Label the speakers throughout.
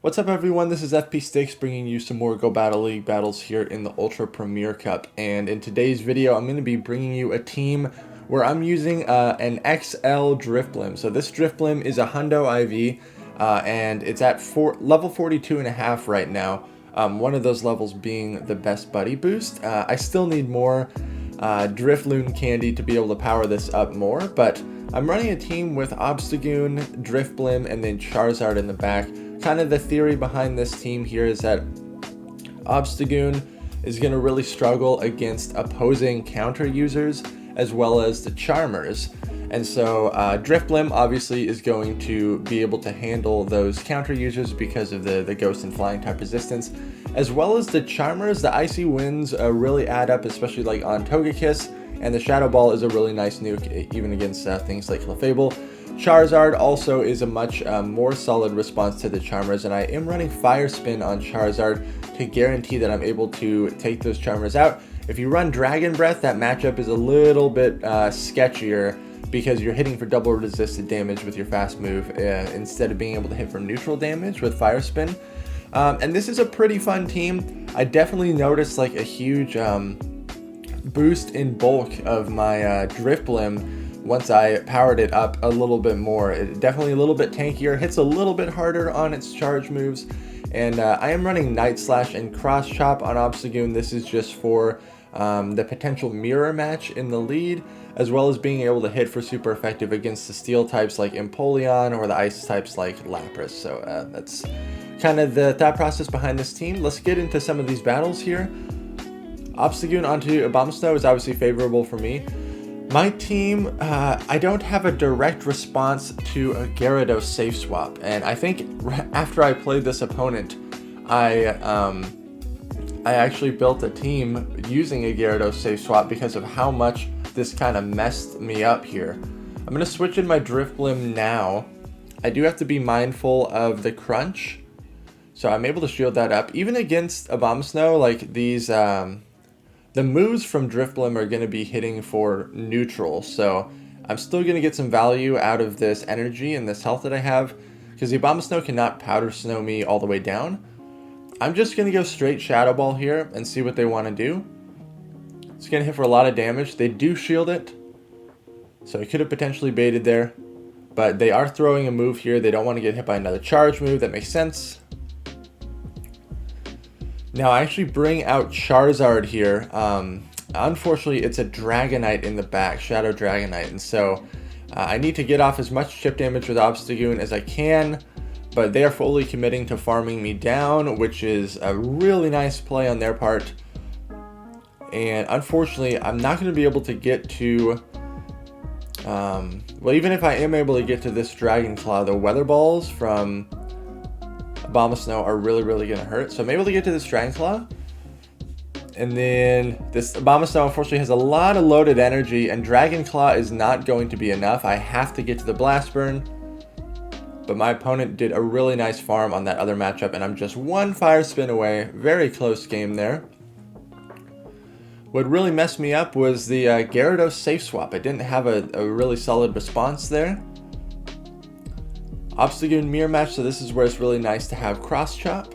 Speaker 1: What's up everyone, this is FP Stakes bringing you some more Go Battle League battles here in the Ultra Premier Cup, and in today's video I'm going to be bringing you a team where I'm using an XL DRIFBLIM. So this DRIFBLIM is a Hundo IV and it's at level 42.5 right now, one of those levels being the best buddy boost. I still need more Drifloon candy to be able to power this up more, but I'm running a team with Obstagoon, DRIFBLIM, and then Charizard in the back. Kind of the theory behind this team here is that Obstagoon is going to really struggle against opposing counter users as well as the Charmers. And so DRIFBLIM obviously is going to be able to handle those counter users because of the Ghost and Flying type resistance, as well as the Charmers. The Icy Winds really add up, especially like on Togekiss, and the Shadow Ball is a really nice nuke even against things like Clefable. Charizard also is a much more solid response to the Charmers, and I am running Fire Spin on Charizard to guarantee that I'm able to take those Charmers out. If you run Dragon Breath, that matchup is a little bit sketchier because you're hitting for double resisted damage with your fast move instead of being able to hit for neutral damage with Fire Spin. And this is a pretty fun team. I definitely noticed like a huge boost in bulk of my DRIFBLIM once I powered it up a little bit more. It definitely a little bit tankier, hits a little bit harder on its charge moves, and I am running Night Slash and Cross Chop on Obstagoon. This is just for the potential mirror match in the lead, as well as being able to hit for super effective against the steel types like Empoleon or the ice types like Lapras. So that's kind of the thought process behind this team. Let's get into some of these battles here. Obstagoon onto Abomasnow is obviously favorable for me. My team, I don't have a direct response to a Gyarados safe swap, and I think after I played this opponent, I actually built a team using a Gyarados safe swap because of how much this kind of messed me up here. I'm going to switch in my DRIFBLIM now. I do have to be mindful of the crunch, so I'm able to shield that up. Even against Abomasnow, like these, the moves from DRIFBLIM are going to be hitting for neutral, so I'm still going to get some value out of this energy and this health that I have, because the Abomasnow cannot Powder Snow me all the way down. I'm just going to go straight Shadow Ball here and see what they want to do. It's going to hit for a lot of damage. They do shield it, so I could have potentially baited there, but they are throwing a move here. They don't want to get hit by another charge move. That makes sense. Now I actually bring out Charizard here. Unfortunately, it's a Dragonite in the back, Shadow Dragonite, and so I need to get off as much chip damage with Obstagoon as I can, but they are fully committing to farming me down, which is a really nice play on their part. And unfortunately, I'm not going to be able to get to, well, even if I am able to get to this Dragon Claw, the Weather Balls from Abomasnow are really going to hurt. So I'm able to get to this Dragon Claw, and then this Abomasnow unfortunately has a lot of loaded energy, and Dragon Claw is not going to be enough. I have to get to the Blast Burn, but my opponent did a really nice farm on that other matchup, and I'm just one Fire Spin away. Very close game there. What really messed me up was the Gyarados safe swap. I didn't have a really solid response there. Obstagoon mirror match, so this is where it's really nice to have Cross Chop.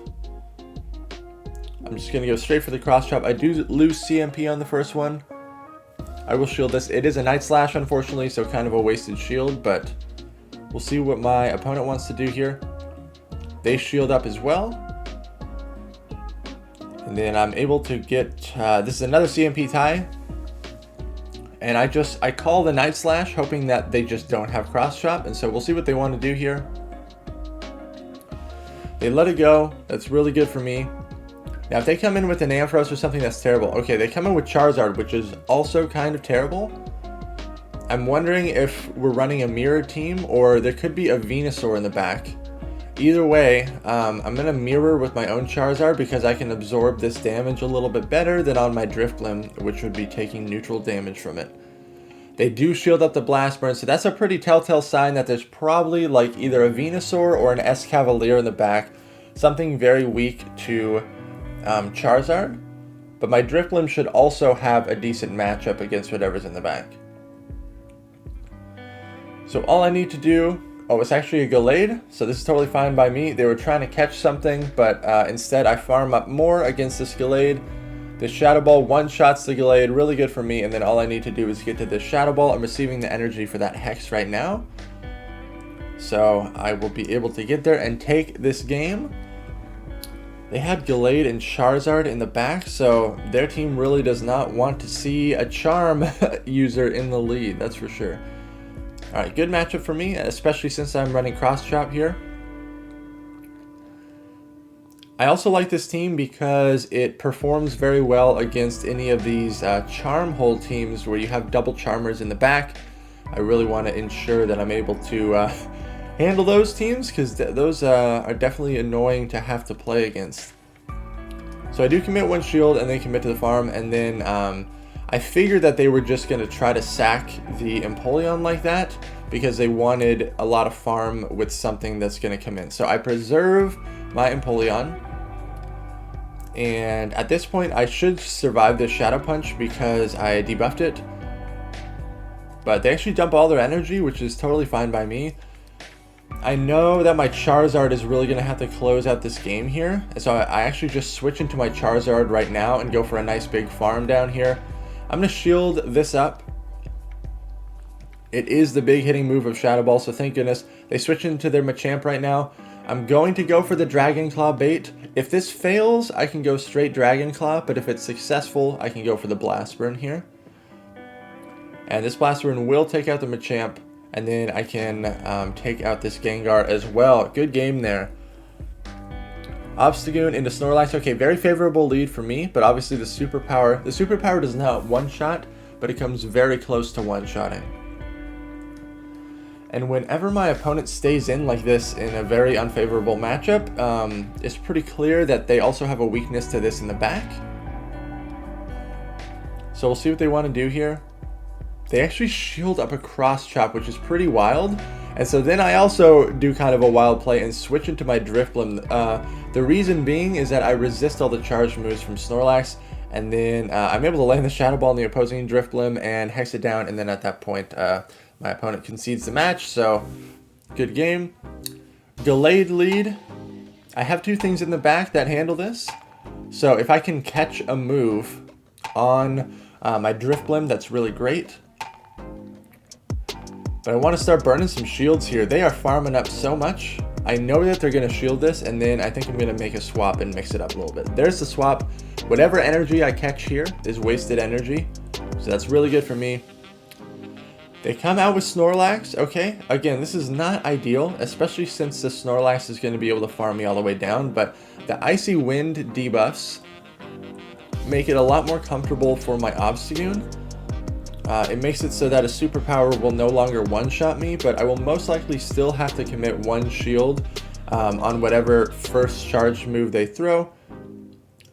Speaker 1: I'm just going to go straight for the Cross Chop. I do lose CMP on the first one. I will shield this. It is a Night Slash, unfortunately, so kind of a wasted shield, but we'll see what my opponent wants to do here. They shield up as well. And then I'm able to get, this is another CMP tie. And I call the Night Slash, hoping that they just don't have Cross Chop, and so we'll see what they want to do here. They let it go. That's really good for me. Now, if they come in with an Ampharos or something, that's terrible. Okay, they come in with Charizard, which is also kind of terrible. I'm wondering if we're running a mirror team, or there could be a Venusaur in the back. Either way, I'm going to mirror with my own Charizard because I can absorb this damage a little bit better than on my DRIFBLIM, which would be taking neutral damage from it. They do shield up the Blast Burn, so that's a pretty telltale sign that there's probably like either a Venusaur or an Escavalier in the back, something very weak to Charizard. But my DRIFBLIM should also have a decent matchup against whatever's in the back. So all I need to do Oh, it's actually a Gallade, so this is totally fine by me. They were trying to catch something, but instead I farm up more against this Gallade. This Shadow Ball one-shots the Gallade, really good for me, and then all I need to do is get to this Shadow Ball. I'm receiving the energy for that Hex right now. So I will be able to get there and take this game. They had Gallade and Charizard in the back, so their team really does not want to see a Charm user in the lead, that's for sure. Alright, good matchup for me, especially since I'm running Cross Chop here. I also like this team because it performs very well against any of these Charm Hole teams where you have double Charmers in the back. I really want to ensure that I'm able to handle those teams because those are definitely annoying to have to play against. So I do commit one shield and then commit to the farm, and then I figured that they were just going to try to sack the Empoleon like that because they wanted a lot of farm with something that's going to come in. So I preserve my Empoleon, and at this point I should survive this Shadow Punch because I debuffed it. But they actually dump all their energy, which is totally fine by me. I know that my Charizard is really going to have to close out this game here, and so I actually just switch into my Charizard right now and go for a nice big farm down here. I'm going to shield this up. It is the big hitting move of Shadow Ball, so thank goodness. They switch into their Machamp right now. I'm going to go for the Dragon Claw bait. If this fails, I can go straight Dragon Claw, but if it's successful, I can go for the Blast Burn here. And this Blast Burn will take out the Machamp, and then I can take out this Gengar as well. Good game there. Obstagoon into Snorlax. Okay, very favorable lead for me, but obviously the superpower does not one-shot, but it comes very close to one-shotting. And whenever my opponent stays in like this in a very unfavorable matchup, it's pretty clear that they also have a weakness to this in the back. So we'll see what they want to do here. They actually shield up a Cross Chop, which is pretty wild. And so then I also do kind of a wild play and switch into my DRIFBLIM. The reason being is that I resist all the charge moves from Snorlax, and then I'm able to land the Shadow Ball in the opposing DRIFBLIM and hex it down, and then at that point my opponent concedes the match, so good game. Delayed lead. I have two things in the back that handle this. So if I can catch a move on my DRIFBLIM, that's really great. But I want to start burning some shields here. They are farming up so much. I know that they're going to shield this, and then I think I'm going to make a swap and mix it up a little bit. There's the swap. Whatever energy I catch here is wasted energy, so that's really good for me. They come out with Snorlax. Okay, again, this is not ideal, especially since the Snorlax is going to be able to farm me all the way down, but the Icy Wind debuffs make it a lot more comfortable for my Obstagoon. It makes it so that a superpower will no longer one-shot me, but I will most likely still have to commit one shield on whatever first charge move they throw.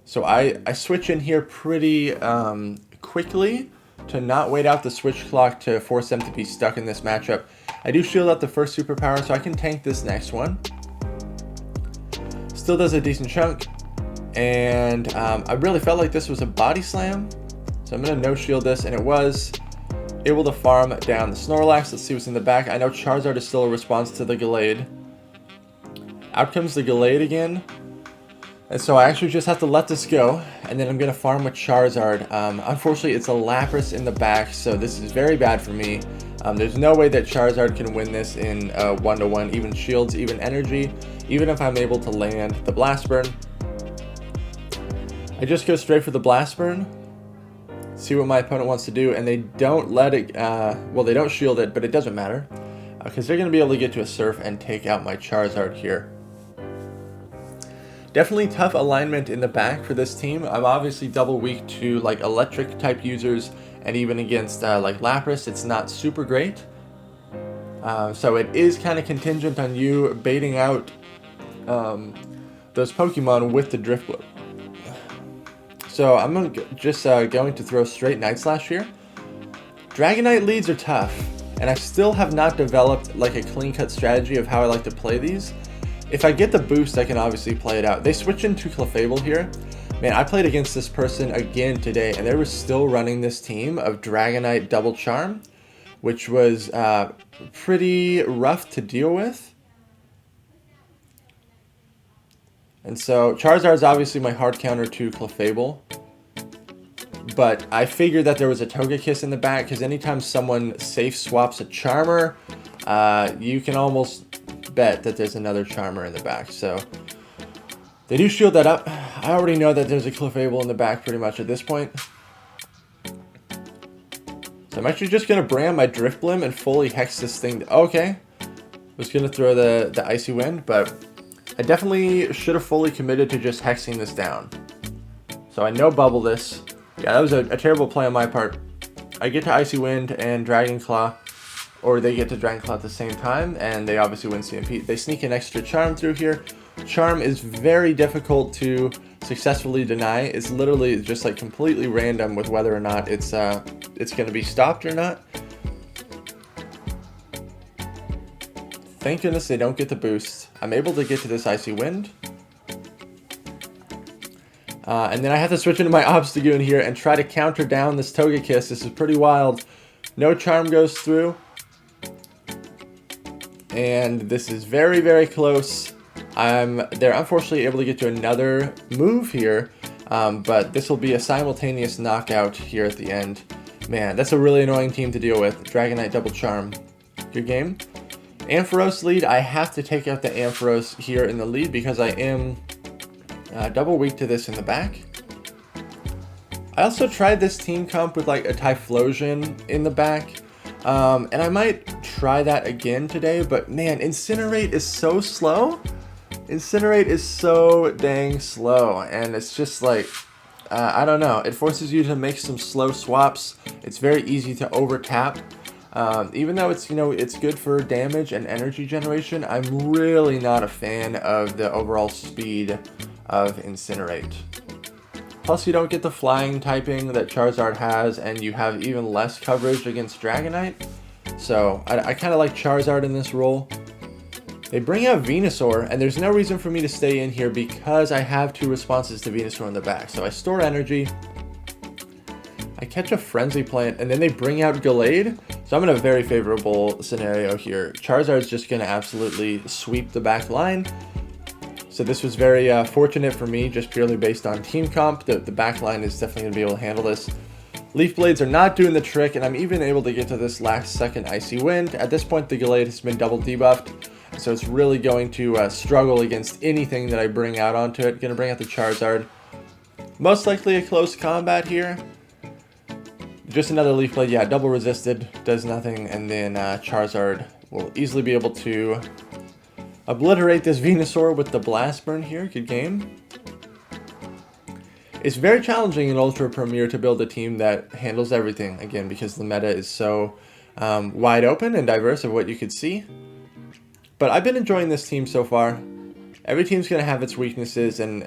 Speaker 1: So I switch in here pretty quickly to not wait out the switch clock to force them to be stuck in this matchup. I do shield up the first superpower, so I can tank this next one. Still does a decent chunk, and I really felt like this was a body slam. So I'm going to no-shield this, and it was able to farm down the Snorlax. Let's see what's in the back. I know Charizard is still a response to the Gallade. Out comes the Gallade again. And so I actually just have to let this go, and then I'm going to farm with Charizard. Unfortunately, it's a Lapras in the back, so this is very bad for me. There's no way that Charizard can win this in 1-to-1, even shields, even energy, even if I'm able to land the Blast Burn. I just go straight for the Blast Burn. See what my opponent wants to do, and they don't let it, well, they don't shield it, but it doesn't matter, because they're going to be able to get to a Surf and take out my Charizard here. Definitely tough alignment in the back for this team. I'm obviously double weak to like electric type users, and even against like Lapras, it's not super great. So it is kind of contingent on you baiting out those Pokemon with the DRIFBLIM. So I'm just going to throw straight Night Slash here. Dragonite leads are tough, and I still have not developed like a clean-cut strategy of how I like to play these. If I get the boost, I can obviously play it out. They switch into Clefable here. Man, I played against this person again today, and they were still running this team of Dragonite Double Charm, which was pretty rough to deal with. And so Charizard is obviously my hard counter to Clefable. But I figured that there was a Togekiss in the back, because anytime someone safe swaps a Charmer, you can almost bet that there's another Charmer in the back. So they do shield that up. I already know that there's a Clefable in the back pretty much at this point. So I'm actually just going to brand my DRIFBLIM and fully hex this thing. Okay. I was going to throw the Icy Wind, but I definitely should have fully committed to just hexing this down. So I no bubble this. Yeah, that was a terrible play on my part. I get to Icy Wind and Dragon Claw, or they get to Dragon Claw at the same time, and they obviously win CMP. They sneak an extra Charm through here. Charm is very difficult to successfully deny. It's literally just like completely random with whether or not it's going to be stopped or not. Thank goodness they don't get the boost. I'm able to get to this Icy Wind. And then I have to switch into my Obstagoon here and try to counter down this Togekiss. This is pretty wild. No Charm goes through. And this is very, very close. They're unfortunately able to get to another move here. But this will be a simultaneous knockout here at the end. Man, that's a really annoying team to deal with. Dragonite double Charm. Good game. Ampharos lead. I have to take out the Ampharos here in the lead because I am double weak to this in the back. I also tried this team comp with like a Typhlosion in the back. And I might try that again today, but man, Incinerate is so slow. Incinerate is so dang slow, and it's just like, I don't know. It forces you to make some slow swaps. It's very easy to over tap. Even though it's, it's good for damage and energy generation, I'm really not a fan of the overall speed of Incinerate. Plus, you don't get the flying typing that Charizard has, and you have even less coverage against Dragonite. So, I kind of like Charizard in this role. They bring out Venusaur, and there's no reason for me to stay in here because I have 2 responses to Venusaur in the back. So I store energy, I catch a Frenzy Plant, and then they bring out Gallade. So I'm in a very favorable scenario here. Charizard's just going to absolutely sweep the back line. So this was very fortunate for me, just purely based on team comp. The back line is definitely going to be able to handle this. Leaf Blades are not doing the trick, and I'm even able to get to this last second Icy Wind. At this point, the Gallade has been double debuffed, so it's really going to struggle against anything that I bring out onto it. Going to bring out the Charizard. Most likely a close combat here. Just another Leaf Blade, yeah, double resisted, does nothing, and then Charizard will easily be able to obliterate this Venusaur with the Blast Burn here. Good game. It's very challenging in Ultra Premier to build a team that handles everything, again, because the meta is so wide open and diverse of what you could see. But I've been enjoying this team so far. Every team's going to have its weaknesses, and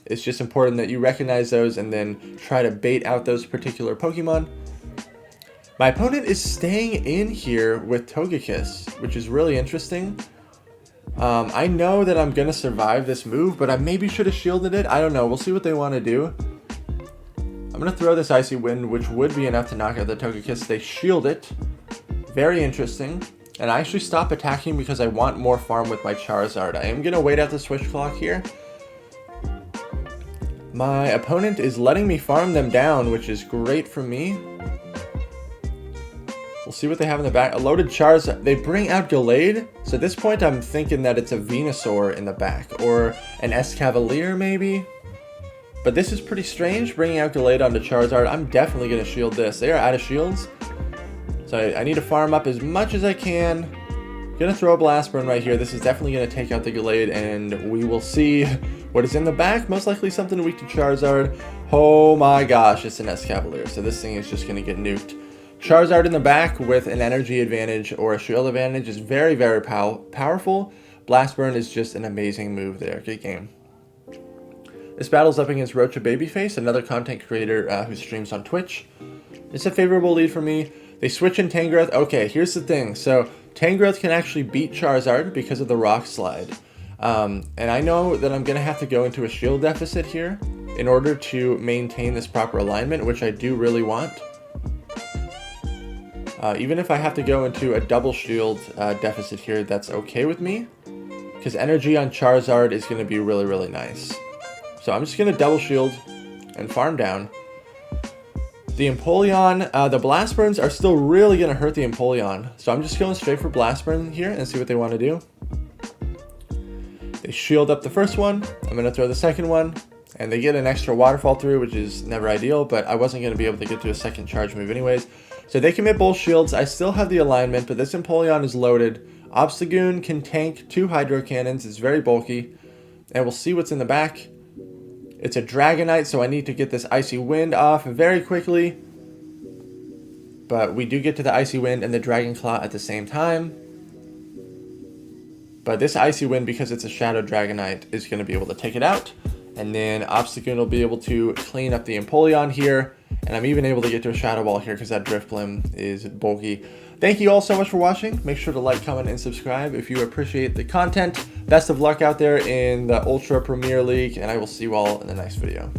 Speaker 1: it's just important that you recognize those and then try to bait out those particular Pokemon. My opponent is staying in here with Togekiss, which is really interesting. I know that I'm going to survive this move, but I maybe should have shielded it. I don't know. We'll see what they want to do. I'm going to throw this Icy Wind, which would be enough to knock out the Togekiss. They shield it. Very interesting. And I actually stop attacking because I want more farm with my Charizard. I am going to wait out the switch clock here. My opponent is letting me farm them down, which is great for me. We'll see what they have in the back. A loaded Charizard. They bring out Gallade. So at this point, I'm thinking that it's a Venusaur in the back. Or an Escavalier, maybe. But this is pretty strange, bringing out Gallade onto Charizard. I'm definitely going to shield this. They are out of shields. So I need to farm up as much as I can. Going to throw a Blast Burn right here. This is definitely going to take out the Gallade. And we will see what is in the back. Most likely something weak to Charizard. Oh my gosh, it's an Escavalier. So this thing is just going to get nuked. Charizard in the back with an energy advantage or a shield advantage is very, very powerful. Blast Burn is just an amazing move there. Good game. This battle's up against Rocha Babyface, another content creator who streams on Twitch. It's a favorable lead for me. They switch in Tangrowth. Okay, here's the thing. So Tangrowth can actually beat Charizard because of the Rock Slide. And I know that I'm going to have to go into a shield deficit here in order to maintain this proper alignment, which I do really want. Even if I have to go into a double shield deficit here, that's okay with me. Because energy on Charizard is going to be really, really nice. So I'm just going to double shield and farm down. The Empoleon, the Blast Burns are still really going to hurt the Empoleon. So I'm just going straight for Blast Burn here and see what they want to do. They shield up the first one. I'm going to throw the second one. And they get an extra waterfall through, which is never ideal. But I wasn't going to be able to get to a second charge move anyways. So they commit both shields. I still have the alignment, but this Empoleon is loaded. Obstagoon can tank 2 Hydro Cannons. It's very bulky. And we'll see what's in the back. It's a Dragonite, so I need to get this Icy Wind off very quickly. But we do get to the Icy Wind and the Dragon Claw at the same time. But this Icy Wind, because it's a Shadow Dragonite, is going to be able to take it out. And then Obstagoon will be able to clean up the Empoleon here. And I'm even able to get to a Shadow Ball here because that DRIFBLIM is bulky. Thank you all so much for watching. Make sure to like, comment, and subscribe if you appreciate the content. Best of luck out there in the Ultra Premier League, and I will see you all in the next video.